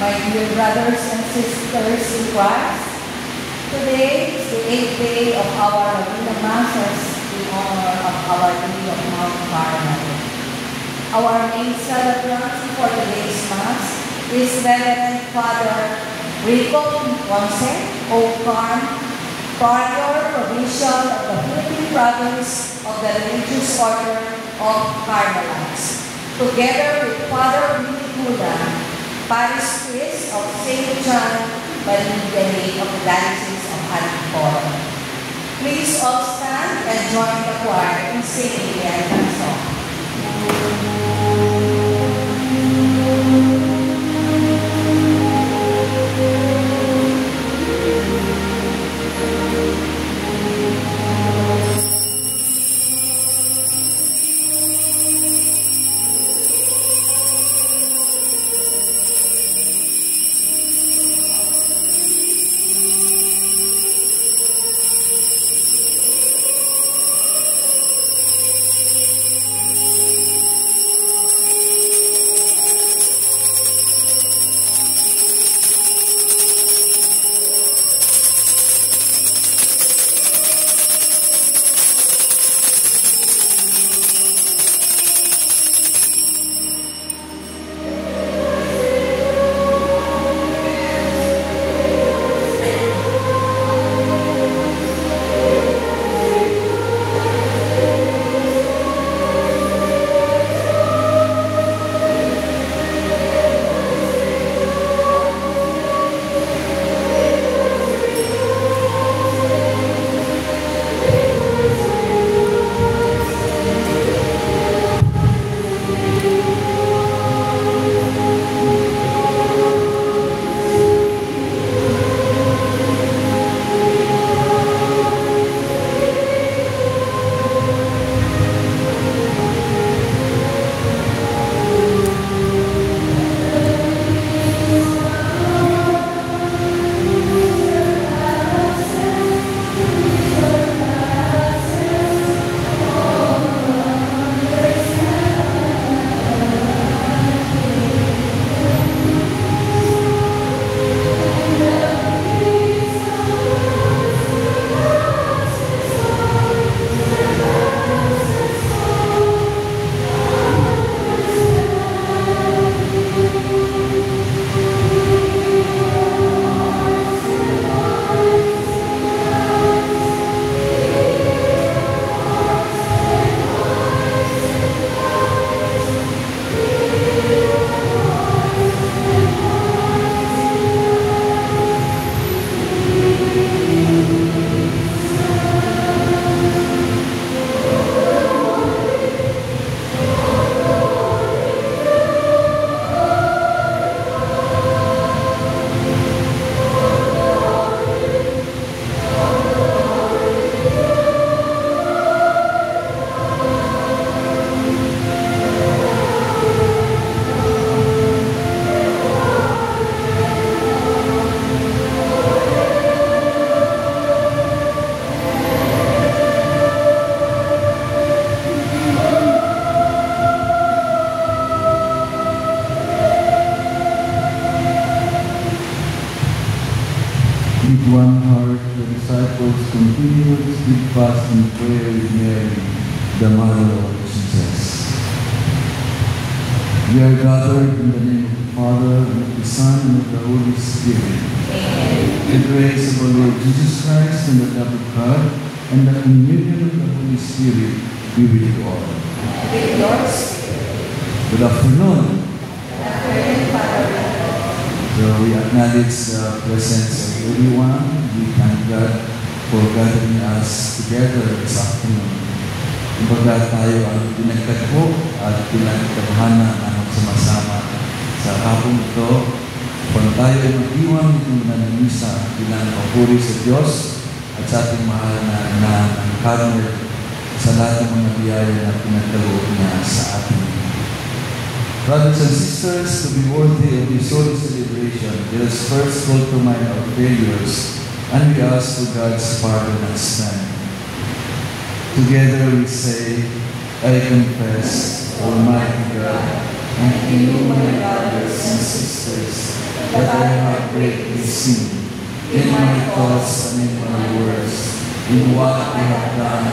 My dear brothers and sisters in Christ, today is the 8th day of our Novena Masses in honor of Our Lady of Mount Carmel. Our main celebrant for today's Mass is Reverend Father Rico Ponce, O.Carm, Prior Provincial of the Philippine Province of the Religious Order of Carmelites, together with Father Willie Gula, Parish Priest of St. John Baligay of the Diocese of Antipolo. Please all stand and join the choir in singing the anthem song. With one heart, the disciples continued to keep fast and pray with Mary, the Mother of Jesus. We are gathered in the name of the Father, and of the Son, and of the Holy Spirit. Amen. The grace of our Lord Jesus Christ, and the love of God, and the communion of the Holy Spirit be with you all. With your spirit. Good afternoon. Reverend Father, So we acknowledge the presence of everyone. We thank God for gathering us together this afternoon. Kumbaga tayo ang pinagtagpo at pinagtadhana ng magsama-sama sa hapon ito upang tayo ay mag-iwan ng nananisa bilang papuri sa Diyos at sa ating mahal na ng Carmel sa lahat ng mga biyaya na pinagkaloob niya sa atin. Brothers and sisters, to be worthy of this holy celebration, let us first call to mind our failures and we ask for God's pardon and strength. Together we say, I confess, Almighty God, and you, my brothers and sisters, that I have greatly sinned in my thoughts and in my words, in what I have done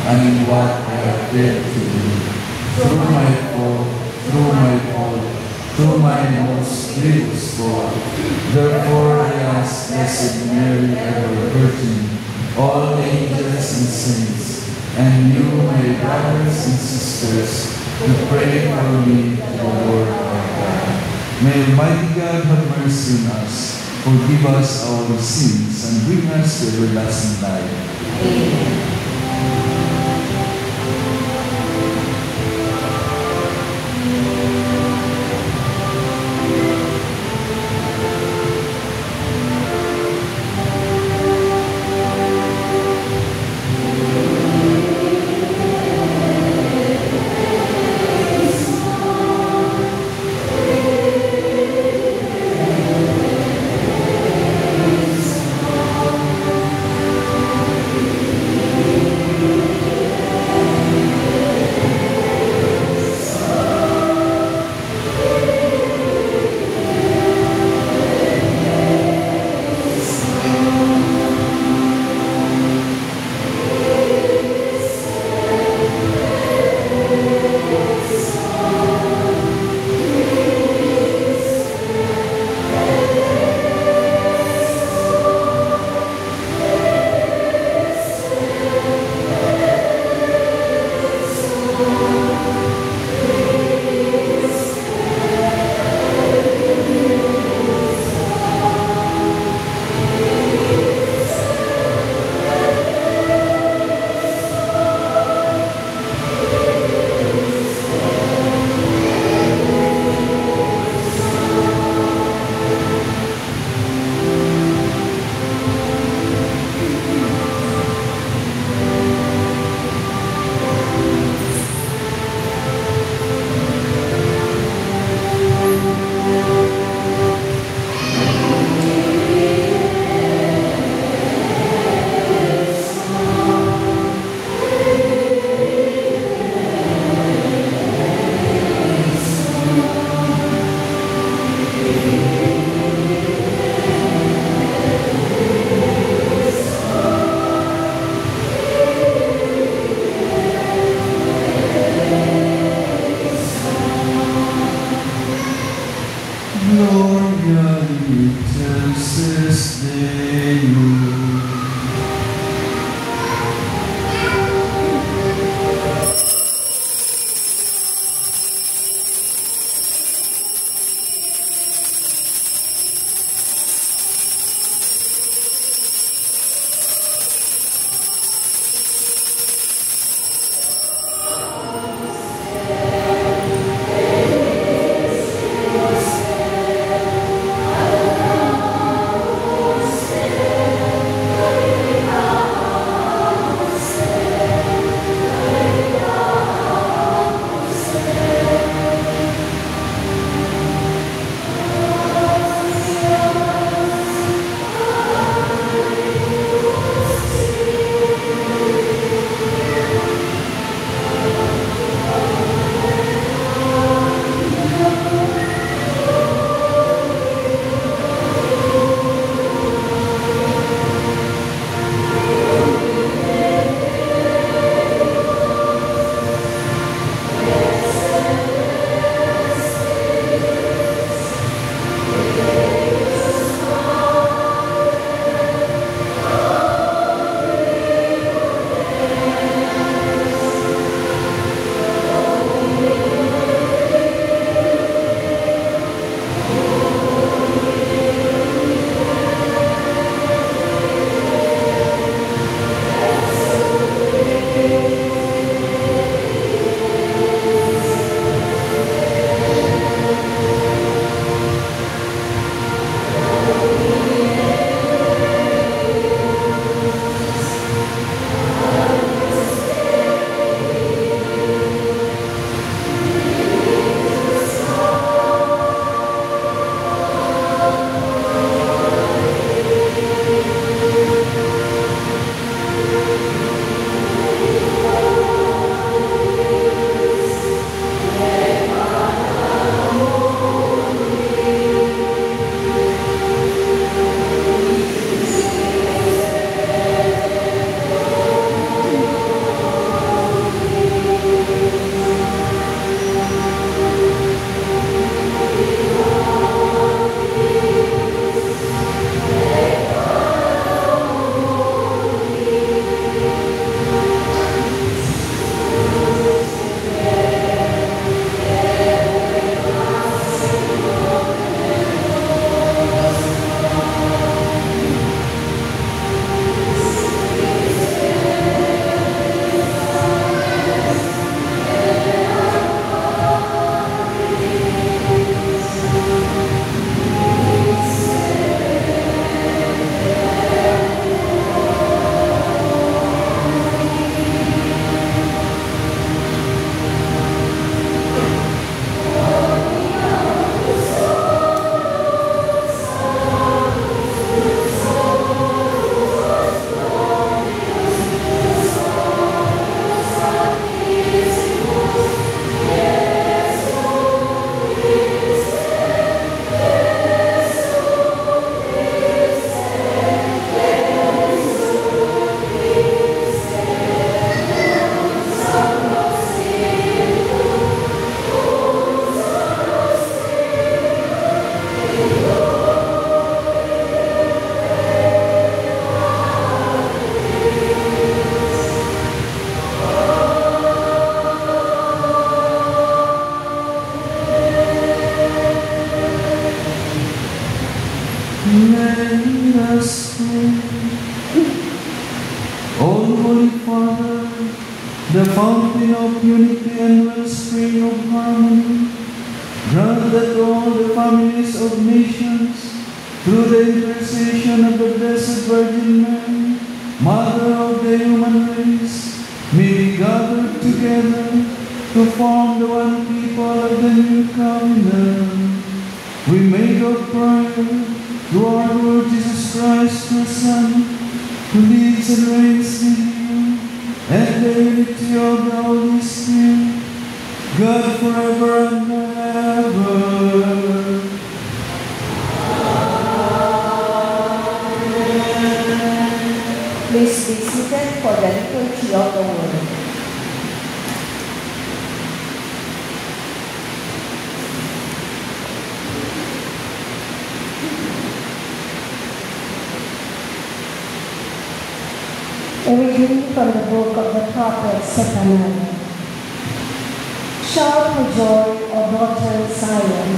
and in what I have failed to do. Through my fault, through my most grievous fault. Therefore I ask Blessed Mary, ever Virgin, all angels and saints, and you, my brothers and sisters, to pray for me to the Lord our God. May Almighty God have mercy on us, forgive us our sins, and bring us to everlasting life. Amen. Gloria in excelsis Deo. let us pray. O Holy Father, the fountain of unity and wellspring of harmony, grant that all the families of nations, through the intercession of the Blessed Virgin Mary, Mother of the human race, may be gathered together to form the one people of the new covenant. We make our prayer to our Lord Jesus Christ, your Son, who lives and reigns in you, and the unity of the Holy Spirit, God forever and ever. Please be seated for the liturgy of the word. A reading from the book of the prophet Zephaniah. Shout for joy, O daughter Zion.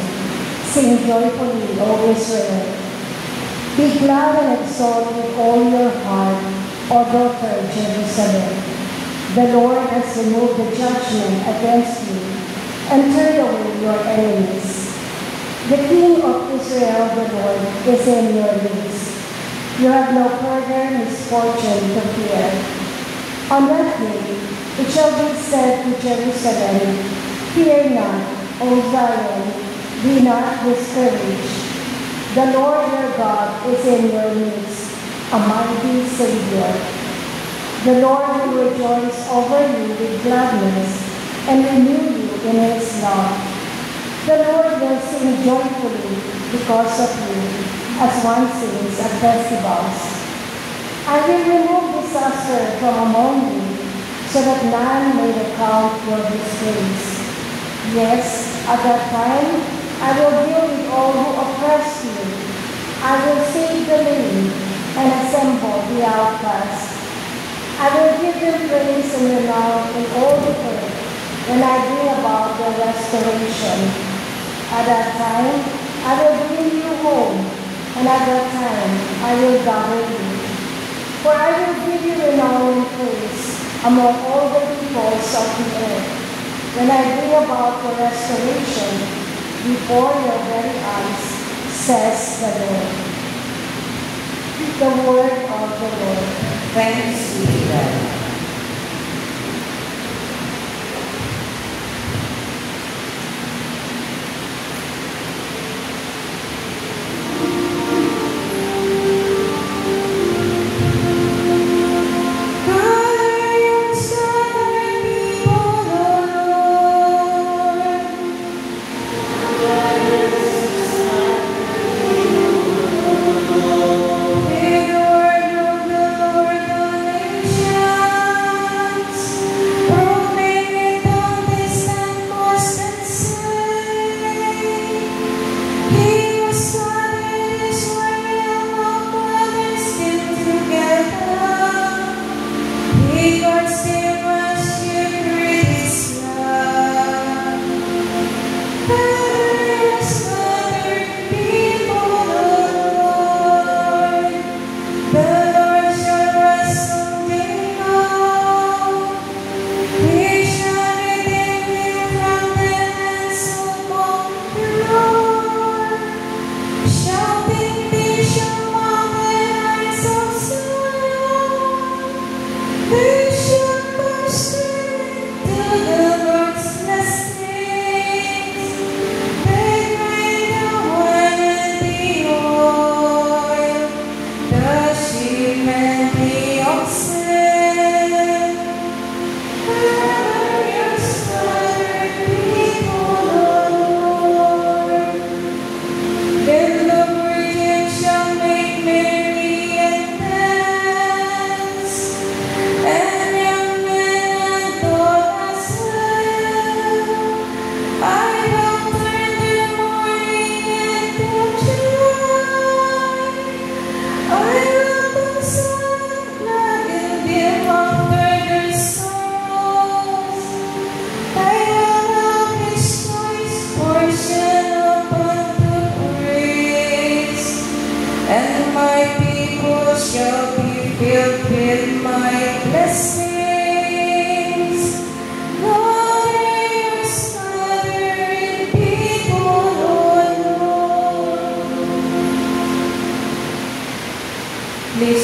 Sing joyfully, O Israel. Be glad and exult with all your heart, O daughter Jerusalem. The Lord has removed the judgment against you and turned away your enemies. The King of Israel, the Lord, is in your midst. You have no further misfortune to fear. On that day, it shall be said to Jerusalem, Fear not, O Zion, be not discouraged. The Lord your God is in your midst, a mighty Savior. The Lord will rejoice over you with gladness and renew you in his love. The Lord will sing joyfully because of you, as one sings at festivals. I will remove disaster from among you, so that none may recount your disgrace. Yes, at that time, I will deal with all who oppress you. I will save the lame and assemble the outcast. I will give them praise and renown in all the earth when I bring about their restoration. At that time, I will bring you home, and at that time I will gather you. For I will give you renown and praise among all the peoples of the earth, when I bring about your restoration before your very eyes, says the Lord. The word of the Lord. Thanks be to God. Hear the word of the Lord, O nation.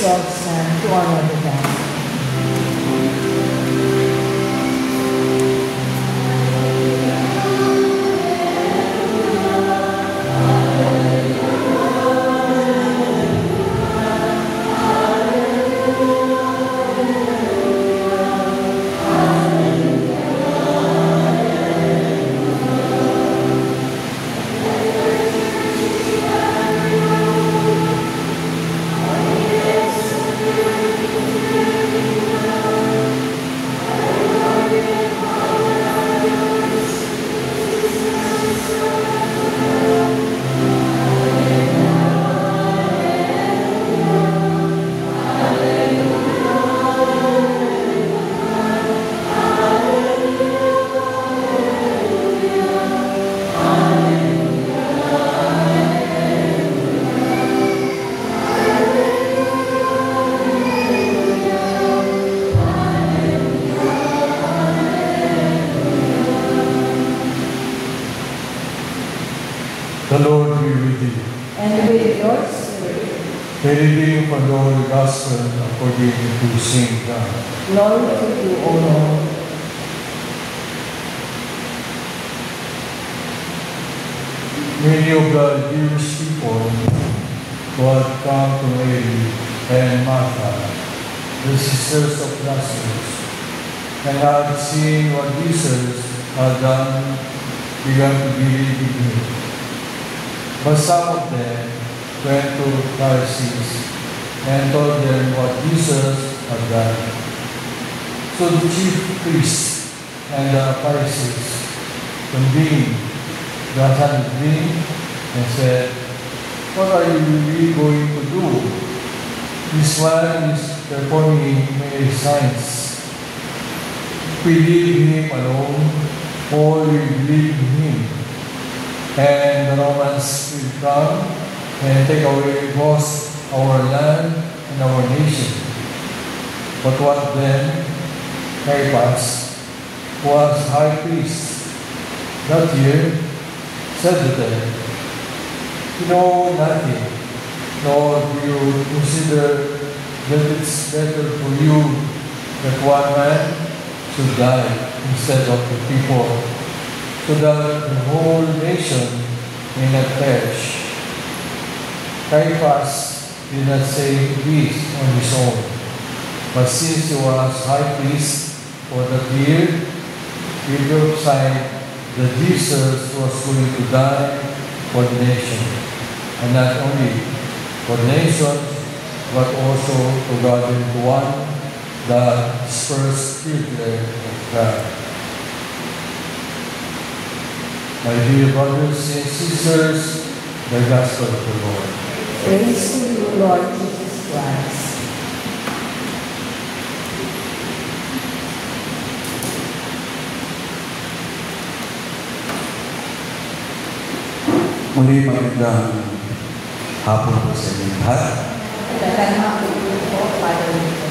Please all stand to honor the God. The Lord be with you. And with your spirit, The reading from the Holy Gospel according to St. John. glory to you, O Lord. Many of the Jewish people who had come to Mary and Martha, the sisters of Lazarus, and had seen what Jesus had done, began to believe in him. But some of them went to Pharisees and told them what Jesus had done. So the chief priests and the Pharisees convened the Sanhedrin and said, "What are you really going to do? This man is performing many signs. If we leave him alone, all will believe in him. And the Romans will come and take away both our land and our nation." But what then? Caiaphas, who was high priest that year, said to them, "You know nothing, nor do you consider that it's better for you that one man should die instead of the people, so that the whole nation may not perish." Caiaphas did not say this on his own, but since he was high priest for that year, he prophesied that Jesus was going to die for the nation, and not only for the nation, but also to guard into one, the first children of God. My dear brothers and sisters, the Gospel of the Lord. Praise to you, Lord Jesus Christ. Muli magandang hapon po sa inyong lahat. Magandang hapon po, Father Nico.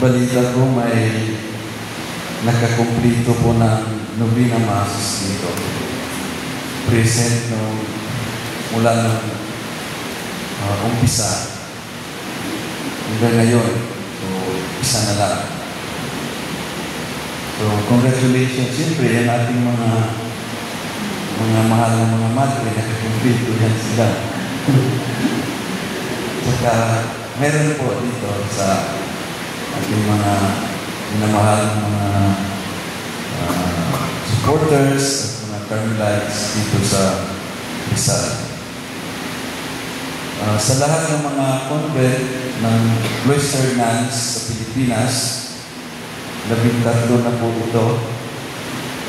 Balita ko may nakakumplito po ng Novena Masses dito. Present mula nung umpisa hanggang ngayon. So, isa na lang. So, congratulations. Siyempre, yan ating mga mahal na mga madre, nakakumplito yan sila. Saka, meron po dito sa ating mga minamahal ng mga supporters at mga Carmelites dito sa Rizal. Sa lahat ng mga convent ng cloistered nuns sa Pilipinas, 13 na po ito.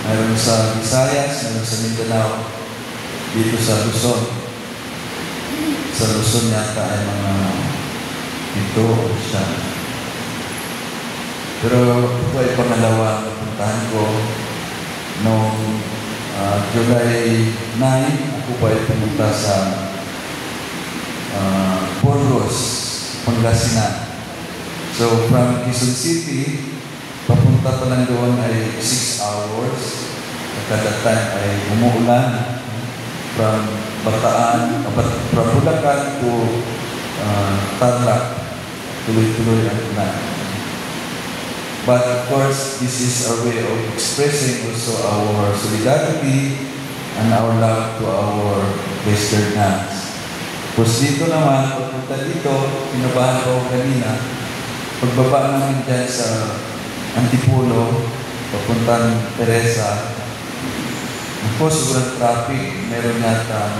Mayroon sa Visayas, mayroon sa Mindanao, dito sa Luzon. Sa Luzon yata ay mga ito o siya. Pero ito ay pangalawa na puntahan ko. Noong July 9, ako pa ay pumunta sa Burgos, Pangasinan. So from Quezon City, papunta pa lang doon ay 6 hours. At that time ay umuulan from Bulacan to Tarlac, tuloy-tuloy ang ulan. But of course, this is our way of expressing also our solidarity and our love to our Western nuns. Tapos dito naman, pagpunta dito, pinabahan ko kanina, pagbaba namin dyan sa Antipolo, papuntang Teresa, ako sobrang traffic, meron yata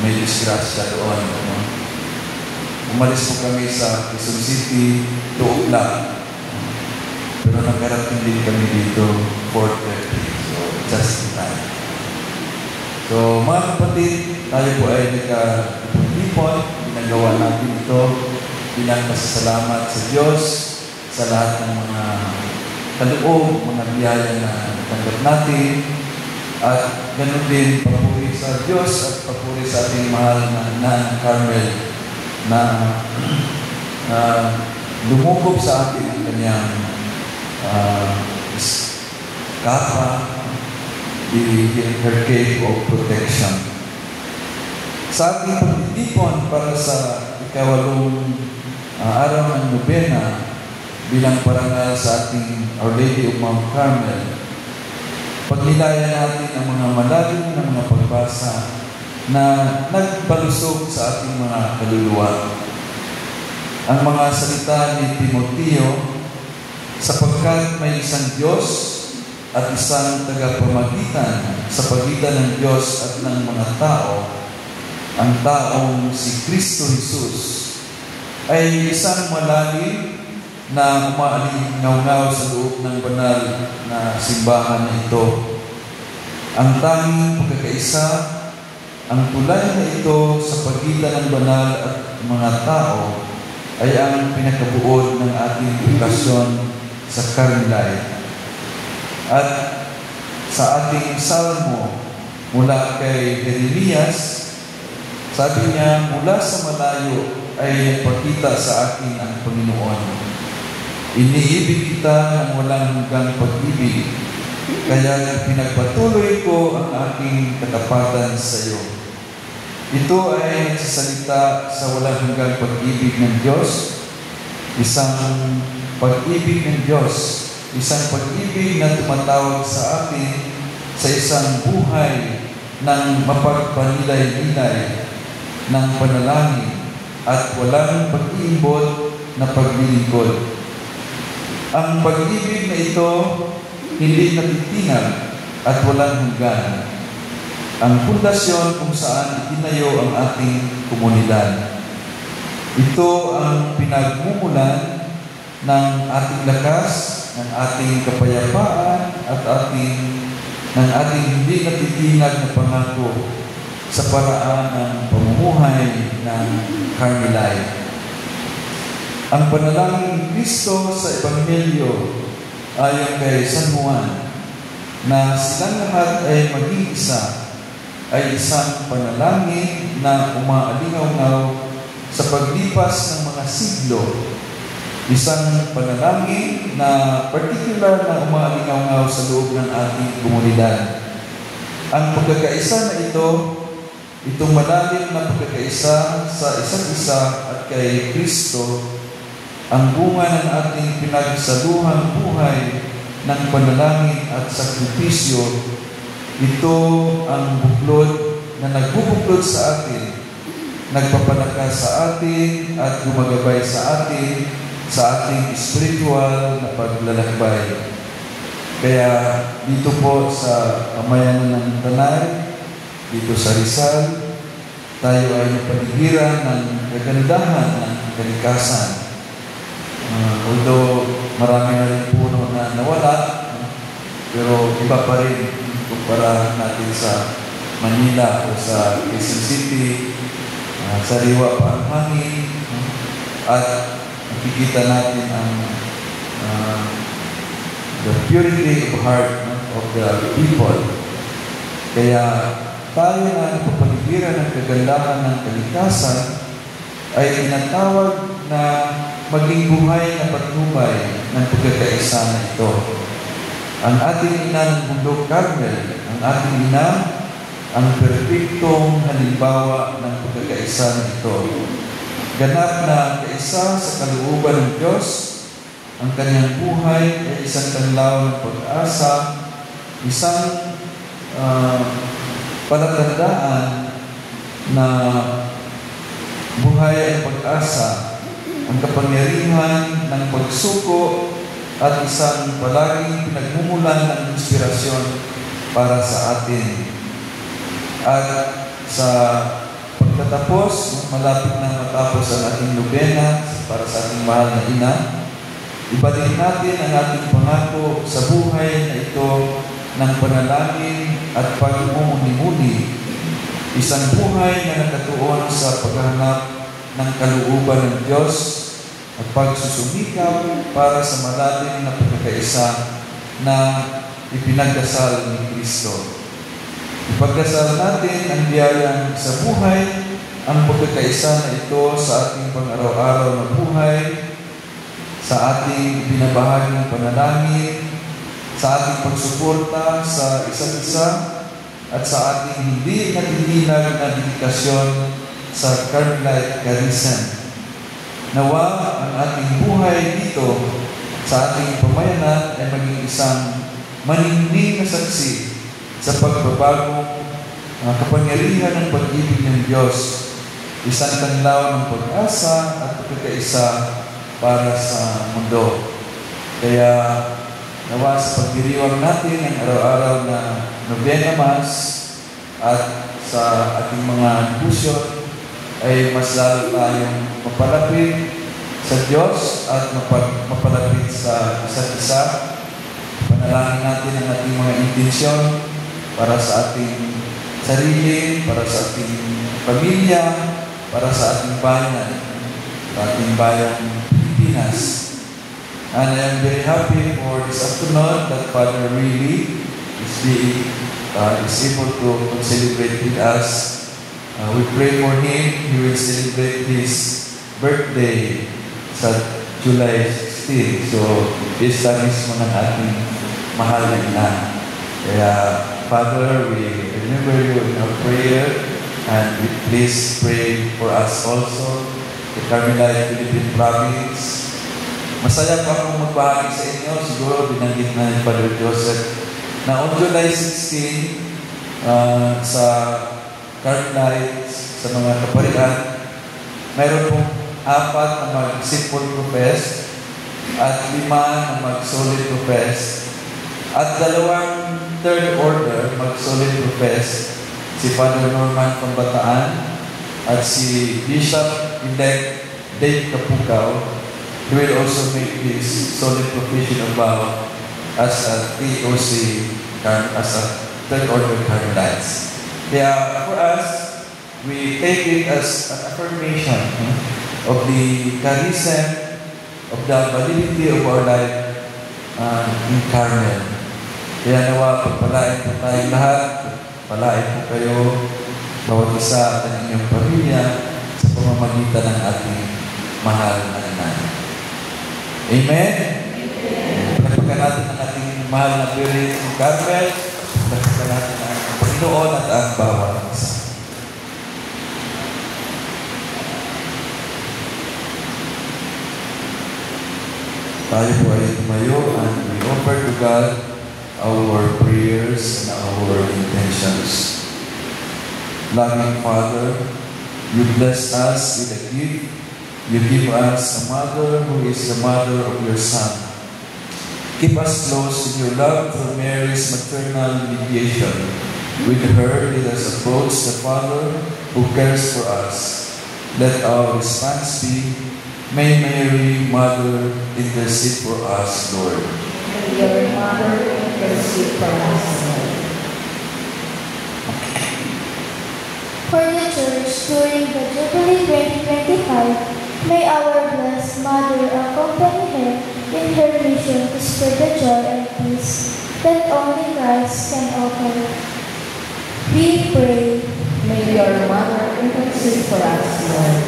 may disgrasya doon. No? Umalis po kami sa Quezon City, 2 o'clock. Pero nagkarating din kami dito, 4:30. So, just in time. So, mga kapatid, tayo po ay nagka-ipon. Ginagawa natin ito bilang pasasalamat sa Diyos sa lahat ng mga kaloob, mga biyaya na natanggap natin. At ganoon din, papuri sa Diyos at papuri sa ating mahal na Nan Carmel na lumukob sa atin ang kanyang kapa, her cave of protection. Sa ating pagtitipon para sa ikawalong araw ng nobena bilang parangal sa ating Our Lady of Mount Carmel, pagnilaya natin ang mga malalim ng mga pagbasa na nagpalusog sa ating mga kaluluwa. Ang mga salita ni Timoteo, sapagkat may isang Diyos at isang tagapamagitan sa pagitan ng Diyos at ng mga tao, ang taong si Kristo Jesus, ay isang malalim na umaalingaw-ngaw sa loob ng banal na simbahan na ito. Ang tanging pagkakaisa, ang tulay na ito sa pagitan ng banal at mga tao ay ang pinakabuod ng ating edukasyon sa Carmelite. At sa ating salmo mula kay Jeremias, sabi niya, mula sa malayo ay nagpakita sa akin ang Panginoon. Iniibig kita ng walang hanggang pag-ibig, kaya pinagpatuloy ko ang aking katapatan sa iyo. Ito ay nagsasalita sa walang hanggang pag-ibig ng Diyos, isang pag-ibig ng Diyos, isang pag-ibig na tumatawag sa atin sa isang buhay ng mapagpanilay-nilay ng panalangin at walang pag-iimbot na paglilingkod. Ang pag-ibig na ito hindi natitinag at walang hanggan. Ang pundasyon kung saan itinayo ang ating komunidad. Ito ang pinagmumulan ng ating lakas, ng ating kapayapaan at ng ating hindi natitinag na pangako sa paraan ng pamumuhay ng Carmelite. Ang panalangin ni Kristo sa Ebanghelyo ayon kay San Juan na silang lahat ay maging isa ay isang panalangin na umaalingaw-ngaw sa paglipas ng mga siglo. Isang panalangin na particular na umaalingaw-ngaw sa loob ng ating komunidad. Ang pagkakaisa na ito, itong malalim na pagkakaisa sa isa't isa at kay Kristo, ang bunga ng ating pinagsaluhang buhay ng panalangin at sakripisyo, ito ang buklod na nagbubuklod sa atin, nagpapalakas sa atin at gumagabay sa atin sa ating spiritual na paglalakbay. Kaya dito po sa Pamayanan ng Tanay, dito sa Rizal, tayo ay napaligiran ng kagandahan ng kalikasan. Although marami na rin puno na nawala, pero iba pa rin kumpara natin sa Manila o sa Quezon City, sariwa pa ang hangin, at nakikita natin ang the purity of heart of the people. Kaya tayo na napapaligiran ng kagandahan ng kalikasan ay tinatawag na maging buhay na patnubay ng pagkakaisa na ito. Ang ating ina ng bundok Carmel, ang ating ina ang perpektong halimbawa ng pagkakaisa nito. Ganap na kaisa sa kalooban ng Diyos, ang kanyang buhay ay isang kanlaw ng pag-asa, isang palatandaan na buhay ay pag-asa, ang kapangyarihan ng pagsuko at isang palaging pinagmumulan ng inspirasyon para sa atin. At sa pagtatapos, malapit na matapos ang ating nobena para sa ating mahal na ina, ibalik natin ang ating pangako sa buhay na ito ng panalangin at pagmumuni-muni, isang buhay na nakatuon sa paghahanap ng kalooban ng Diyos at pagsusumikap para sa malalim na pagkakaisa na ipinagdasal ni Kristo. Ipagdasal natin ang biyayang sa buhay, ang pagkakaisa na ito sa ating pang-araw-araw na buhay, sa ating binabahaging panalangin, sa ating pagsuporta sa isa't isa, at sa ating hindi natitinag na dedikasyon sa Carmelite Charism. Nawa ang ating buhay dito sa ating pamayanan ay maging isang maningning na saksi sa pagbabagong kapangyarihan ng pag-ibig ng Diyos, isang kanlaw ng pag-asa at pagkakaisa para sa mundo. Kaya nawa sa pagdiriwang natin ang araw-araw na Novena Mass at sa ating mga debusyon ay mas lalo tayong mapalapit sa Diyos at mapalapit sa isa't isa. Panalangin natin ang ating mga intensyon para sa ating sarili, para sa ating pamilya, para sa ating bayan, sa ating bayang Pilipinas. And I am very happy for this afternoon that Father really is able to celebrate with us. We pray for him. He will celebrate his birthday sa July 16. So, this time is mga ating mahal na ina. Kaya, Father, we remember you in our prayer, and we please pray for us also, the Carmelite Philippine Province. Masaya pa akong magbahagi sa inyo. Siguro binanggit na ni Father Joseph na on July 16, sa Carmelite, sa mga kaparian, mayroon pong 4 na mag-simple profess at 5 na mag-solid profess at 2 third order mag-solid profess, si Father Norman Pambataan at si Bishop-elect Dave Kapukaw. He will also make his solid profession of vow as a TOC, as a third order Carmelites. Kaya for us, we take it as an affirmation of the charism, of the validity of our life in Carmel. Kaya nawa, pagpalain po tayong lahat, palain po kayo, bawat isa at ang inyong pamilya sa pamamagitan ng ating mahal na nanay. Amen? Pagpagkan natin ang ating mahal na Piri ng Carmel, pagpagkan natin ang Panginoon at ang bawat isa. Tayo po ay tumayo and we offer to God our prayers and our intentions. Loving Father, you bless us with a gift. You give us a mother who is the mother of your Son. Keep us close in your love through Mary's maternal mediation. With her, let us approach the Father who cares for us. Let our response be, may Mary, Mother, intercede for us, Lord. Your mother intercede for us. For the Church during the Jubilee 2025, may our Blessed Mother accompany her in her mission to spread the joy and peace that only Christ can offer. We pray. May your mother intercede for us, Lord.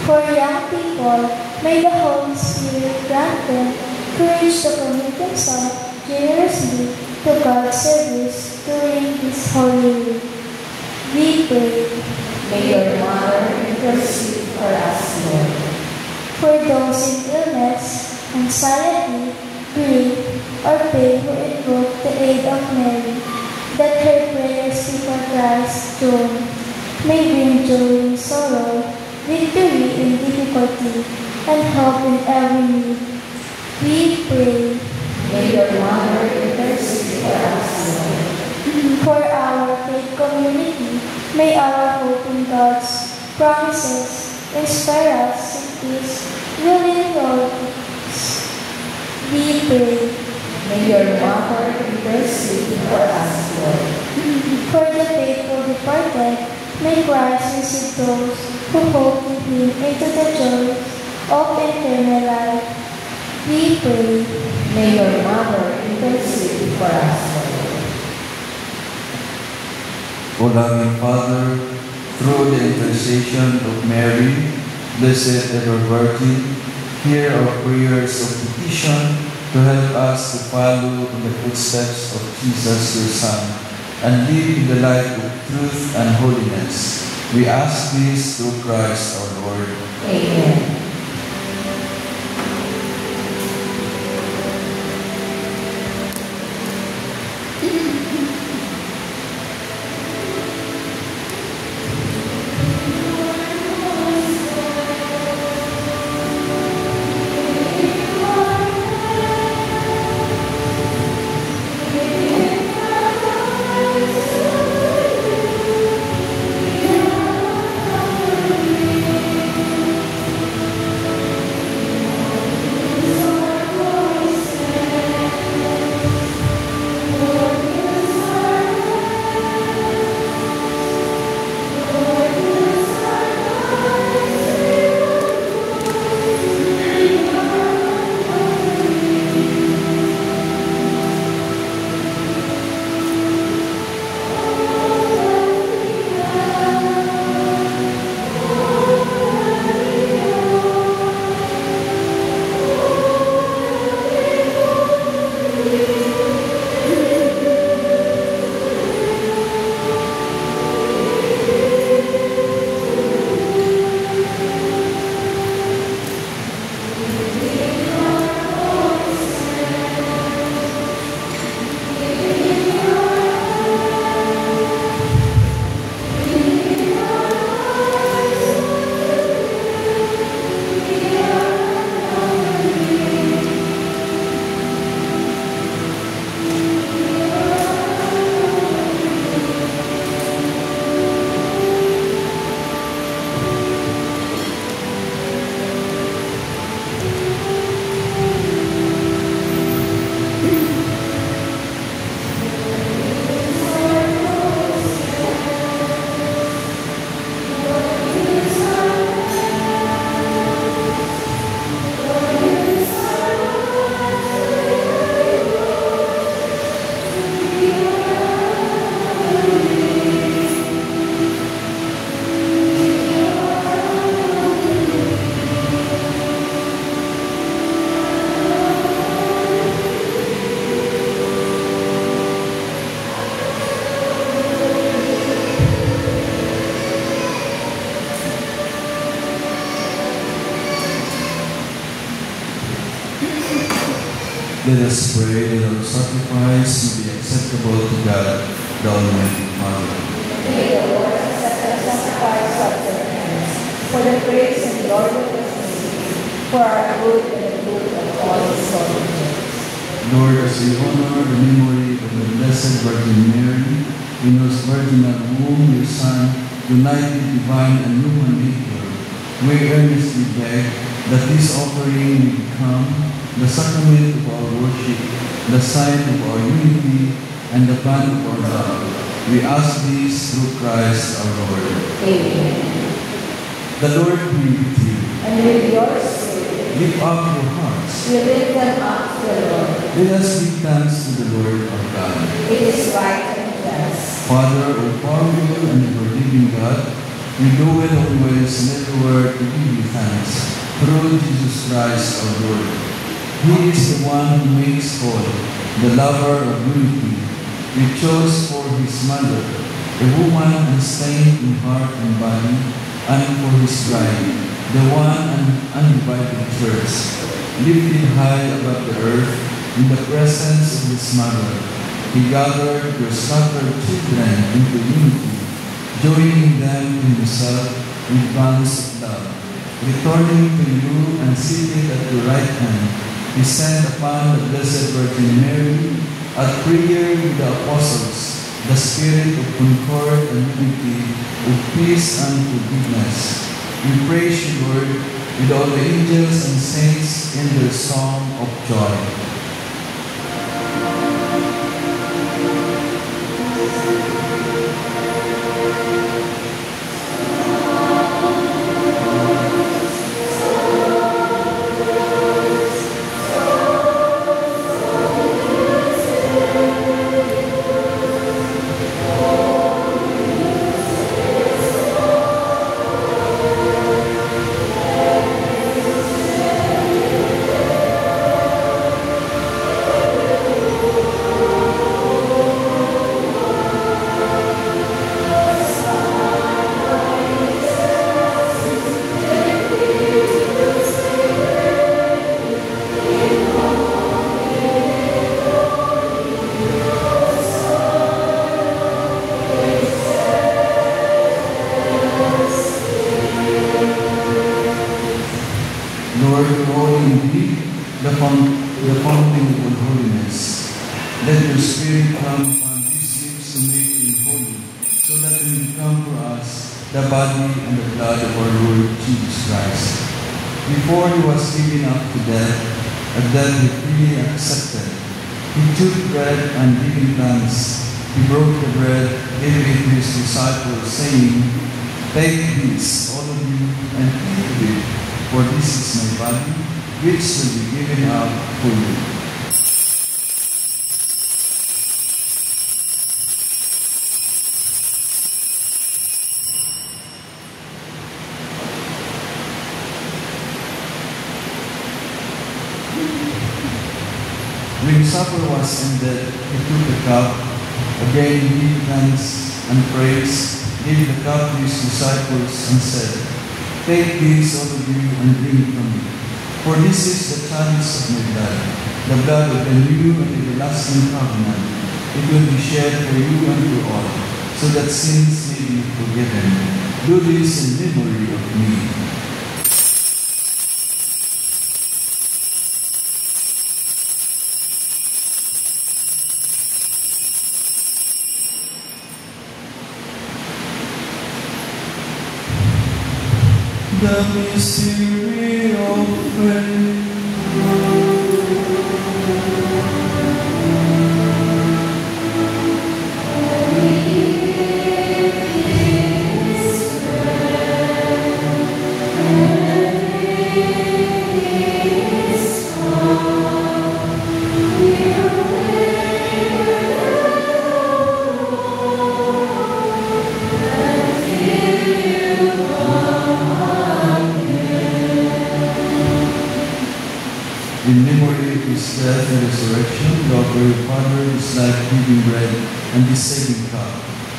For young people, may the Holy Spirit grant them courage to commit themselves generously to God's service during this His holy week. We pray May your mother intercede for us, Lord. for those in illness, anxiety, grief, or pain who invoke the aid of Mary, that her prayers before Christ's throne may bring joy in sorrow, victory in difficulty, and hope in every need. We pray May your mother intercede for us, Lord. for our faith community. May our hope in God's promises inspire us in peace, willing loyalties. We pray May your mother intercede for us, Lord. for the faithful departed. May Christ receive those who hope in Him into the joy of eternal life. We pray May your mother intercede for us, Lord. O loving Father, through the intercession of Mary, Blessed Ever Virgin, hear our prayers of petition to help us to follow in the footsteps of Jesus, your Son, and live in the light of truth and holiness. We ask this through Christ our Lord. Amen. Let us pray that our sacrifice may be acceptable to God, the Almighty Father. May the Lord accept the sacrifice of your hands for the praise and glory of His name, for our good and the good of all His soldiers. Lord, as we honor the memory of the Blessed Virgin Mary, in whose virginal womb your Son united divine and human nature, we earnestly beg that this offering may become the sacrament of our worship, the sign of our unity, and the bond of our love. We ask this through Christ our Lord. Amen. The Lord be with you. And with your spirit, Lift up your hearts. we lift them up to the Lord. Let us give thanks to the Lord our God. It is right and just. Father, O powerful and ever-living God, we do it always and everywhere to give you thanks through Jesus Christ our Lord. He is the one who makes whole, the lover of unity, He chose for his mother a woman unstained in heart and body, and for his bride, the one undivided church, lifted high above the earth in the presence of his mother. He gathered your scattered children into unity, joining them to himself with bonds of love. Returning to you and seated at your right hand, he sent upon the Blessed Virgin Mary, at prayer with the apostles, the spirit of concord and unity, of peace and forgiveness. We praise you, Lord, with all the angels and saints in their song of joy. Lord, holy indeed, the fountain of all holiness. Let your Spirit come upon these lips to make them holy, so that they may become for us the body and the blood of our Lord Jesus Christ. Before he was given up to death, a death he freely accepted, he took bread and giving thanks, he broke the bread, gave it to his disciples, saying, "Take this, all of you, and eat of it, for this is my body, which will be given up for you." When supper was ended, he took the cup, again gave thanks and praise, gave the cup to his disciples, and said, "Take this, all of you, and drink from it. For this is the chalice of my blood, the blood of the new and everlasting covenant. It will be shed for you and for all, so that sins may be forgiven. Do this in memory of me." The mystery of faith. In memory of his death and resurrection, we offer your Father his life-giving bread and this saving cup.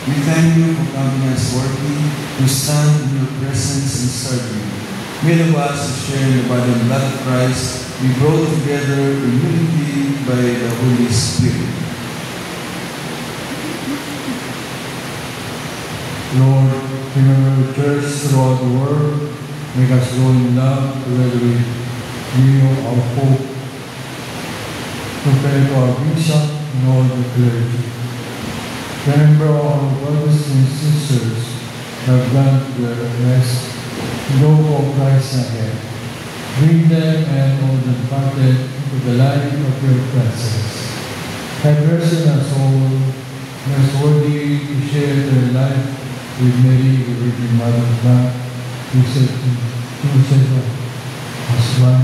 We thank you for counting us worthy to stand in your presence and serve you. Many of us who share in the body and blood of Christ, we grow together in unity by the Holy Spirit. Lord, remember the church throughout the world. Make us grow in love together with you, our hope. Prepare to our bishop and all the clergy. Remember our brothers and sisters who have gone to the rest. Go for Christ ahead. Bring them and all the departed into the light of your presence. Have mercy on us all, most worthy to share their life with Mary, the Virgin Mother of God, Joseph, husband,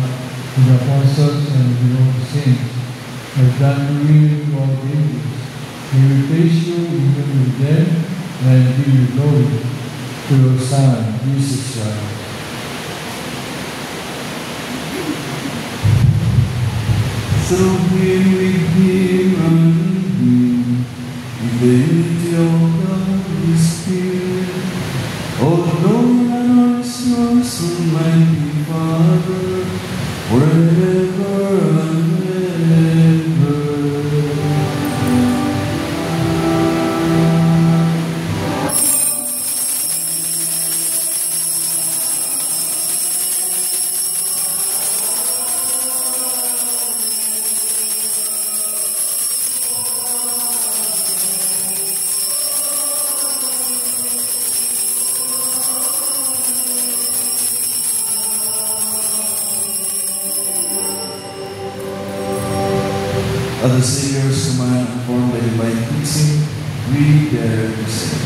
with the apostles and with all the saints, have done the will of all the ages. We will praise you even with them and give you glory through your Son, Jesus Christ. Through him, with him, and in him, the unity of the Holy Spirit, all glory and honor is yours, Almighty Father, forever and ever. At the Savior's command, informed by divine teaching, we dare to say,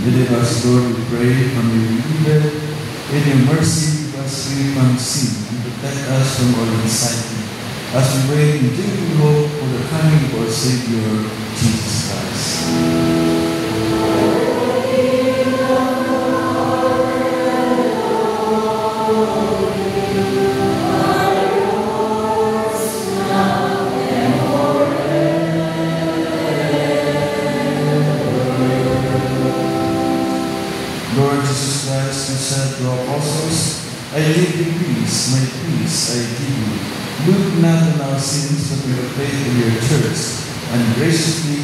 Deliver us, Lord, we pray, from your evil. In your mercy, give us free from sin and protect us from all anxiety, as we wait in deep hope for the coming of our Savior, Jesus Christ. Lord Jesus Christ, you said to our apostles, I leave you peace, my peace I give you. Look not on our sins, but with faith in your church, and graciously,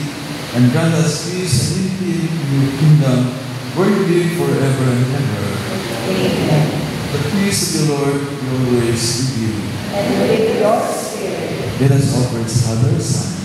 and grant us peace and unity in your kingdom, where you live forever and ever. Amen. The peace of the Lord be always with you. And with your spirit. Let us offer each other silence.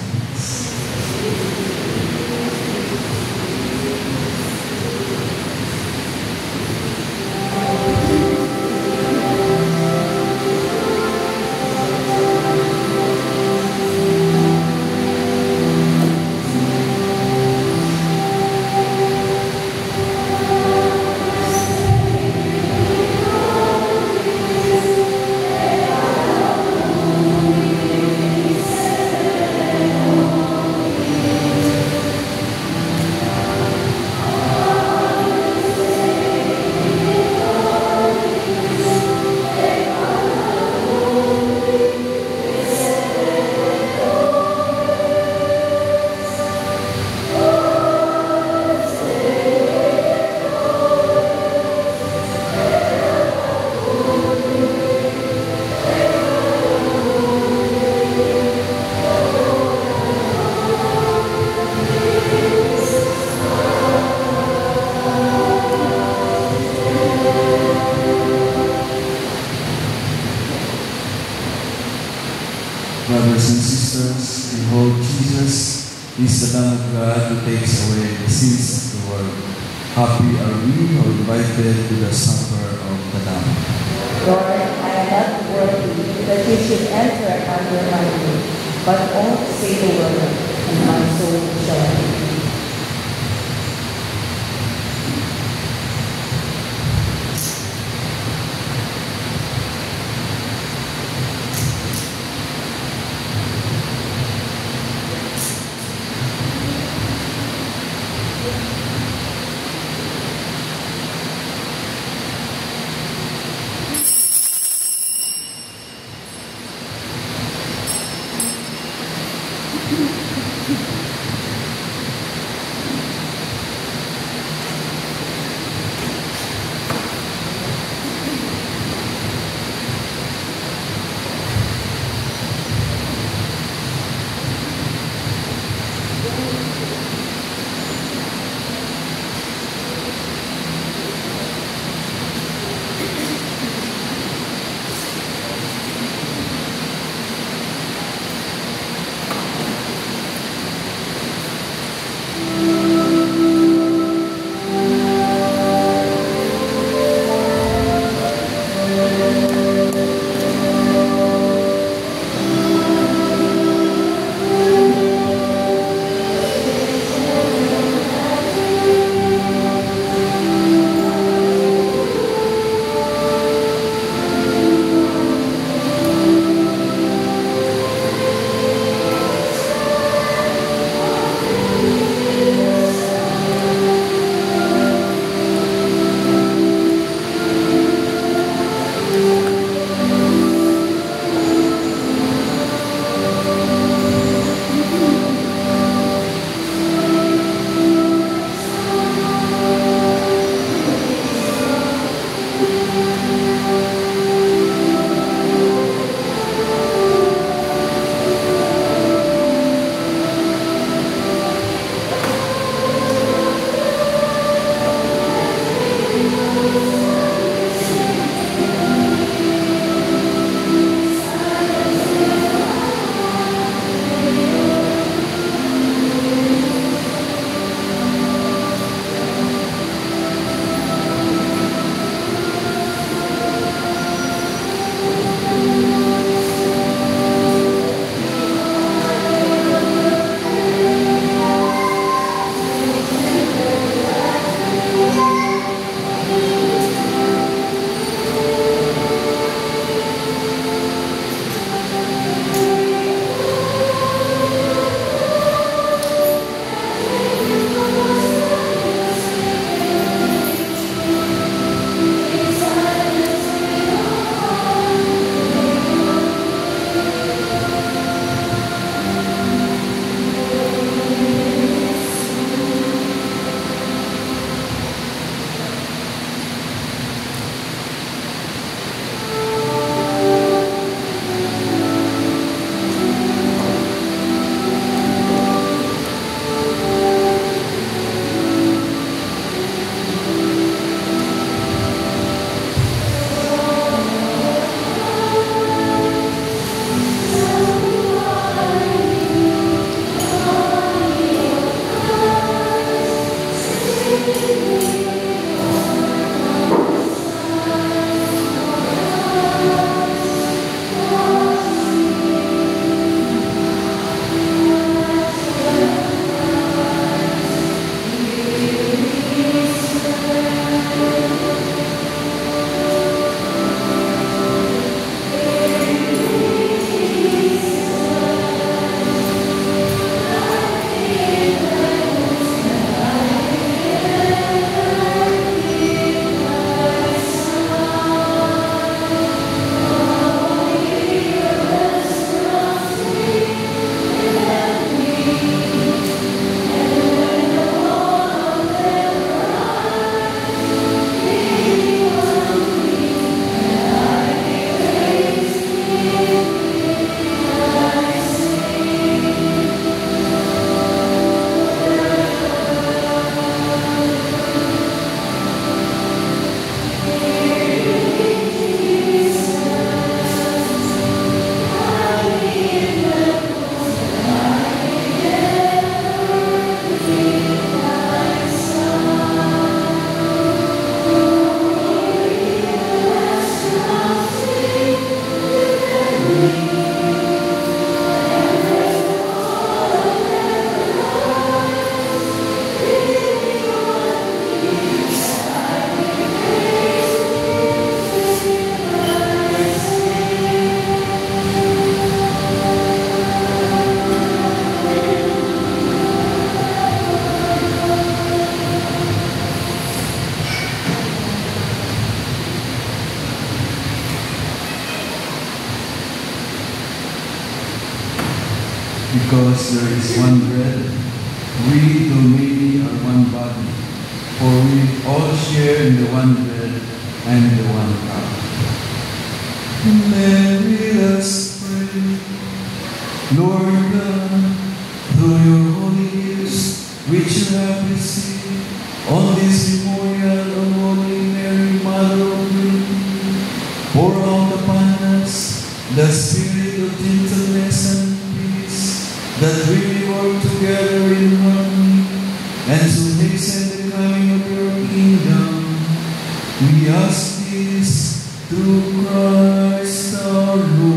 Brothers and sisters, behold, Jesus is the Lamb of God who takes away the sins of the world. Happy are we who are invited to the supper of the Lamb. Lord, I am not worthy that you should enter under my roof, but only say the word, and my soul shall live. because there is one bread, we, though many, are one body, for we all share in the one bread and the one cup. Let us pray. Lord God, through your Holy gifts, which you have received, on this memorial of Holy Mary, Mother of Purity, pour out upon us the spirit of gentleness and peace, that we may work together in harmony, and to hasten the coming of your kingdom. We ask this through Christ our Lord.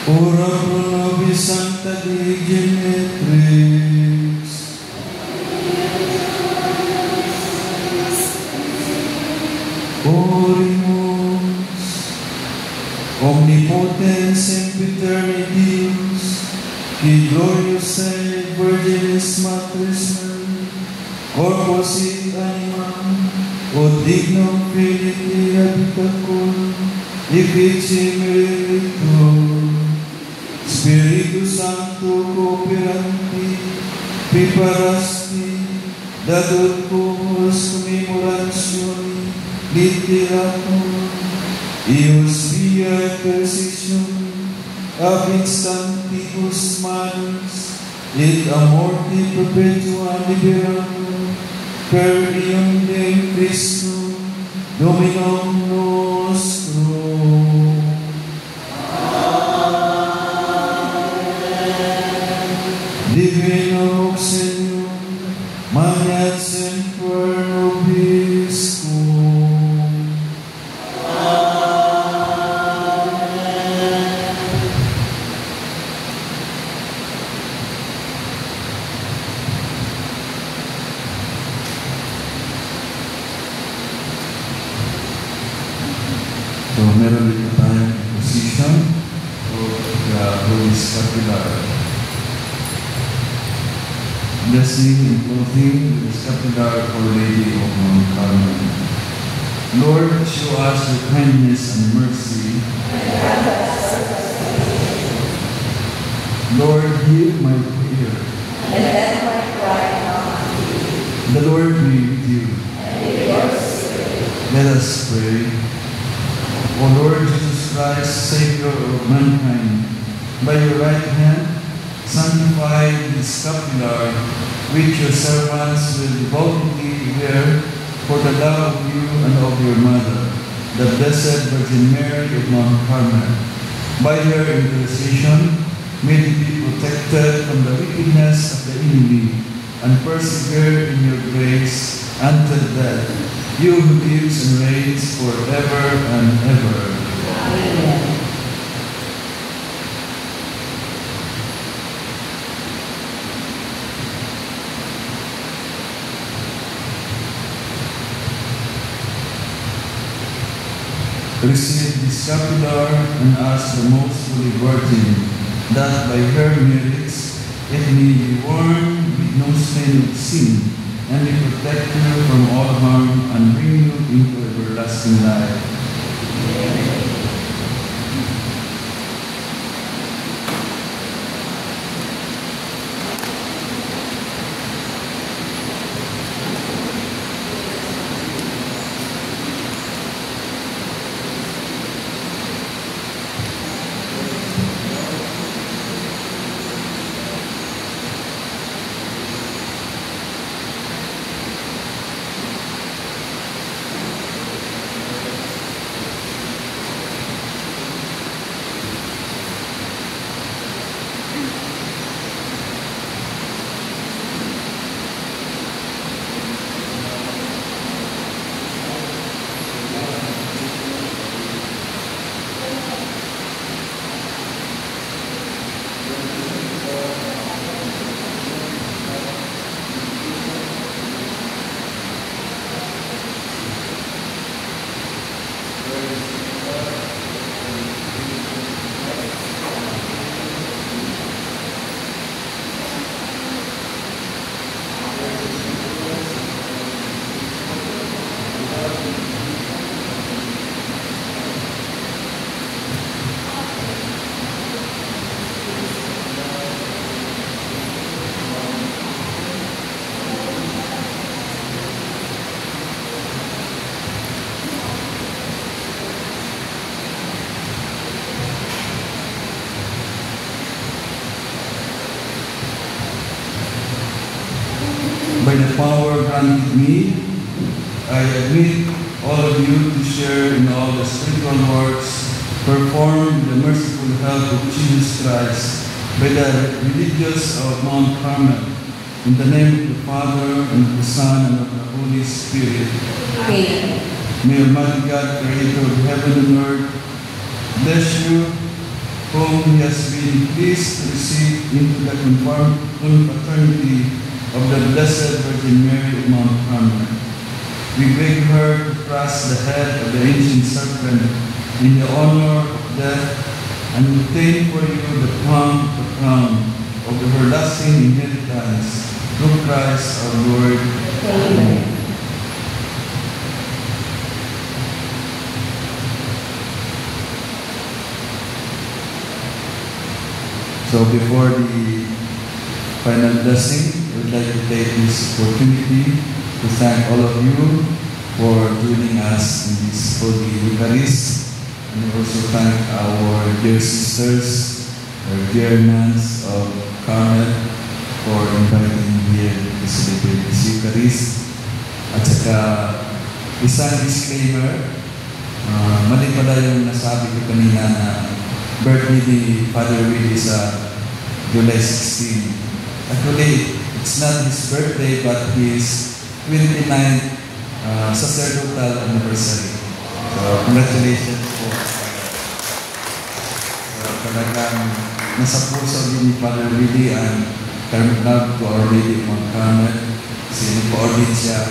Ora pro nobis Sancta Dei Genetrix. Oremus, omnipotens sempiternus Deus, qui gloriosa et virginis Matres Maria, corpus et animam, o dignum filii habitacum, effici meritur, Spiritus Sancto cooperanti, preparasti, datur cumus commemorationi, literatum, ius via intercession, ab instantibus manus, et a morte perpetua liberandum, per iundem Christum, Dominum nostrum. Divino Auxilium, magnat semper nobiscum. So, meron dito tayong position o Holy Scapular. Blessing and clothing the scapular Our Lady of Mount Carmel. Lord, show us your kindness and mercy. Lord, hear my prayer. And let my cry come unto you. The Lord be with you. And with your spirit. Let us pray. O Lord Jesus Christ, Savior of mankind. By your right hand, sanctify this scapular, which your servants will devotedly wear for the love of you and of your mother, the Blessed Virgin Mary of Mount Carmel. By her intercession, may they be protected from the wickedness of the enemy and persevere in your grace until death, you who lives and reigns forever and ever. Amen. Receive this scapular and ask the Most Holy Virgin that by her merits it may be worn with no stain of sin and may protect you from all harm and bring you into everlasting life. By the power granted me, I admit all of you to share in all the spiritual works performed in the merciful help of Jesus Christ by the religious of Mount Carmel, in the name of the Father, and of the Son, and of the Holy Spirit. Amen. May Almighty God, Creator of heaven and earth, bless you, whom He has been pleased to receive into the confraternity of the Blessed Virgin Mary of Mount Carmel. We beg her to cross the head of the ancient serpent in the honor of death and obtain for you the crown of the everlasting inheritance through Christ our Lord. Amen. So before the final blessing, I would like to take this opportunity to thank all of you for joining us in this Holy Eucharist, and also thank our dear sisters, our dear nuns of Carmel for inviting me here to celebrate this Eucharist. At saka isang disclaimer, mali pala yung nasabi ko kanina na birthday ni Father Willie sa July 16. Actually, it's not his birthday, but his 29th sacerdotal anniversary. So, congratulations po. So, talagang nasa puso din ni Father Willie ang Carmel Love to Our Lady of Mount Carmel. Kasi nag-coordinate siya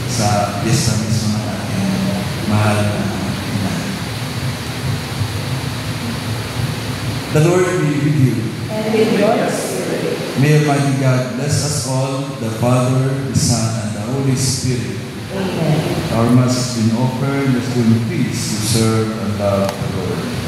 sa fiesta mismo ng ating mahal na ina. The Lord be with you. And with your spirit. May Almighty God bless us all, the Father, the Son, and the Holy Spirit. Amen. Our Mass has been offered. Let's go in peace to serve and love the Lord.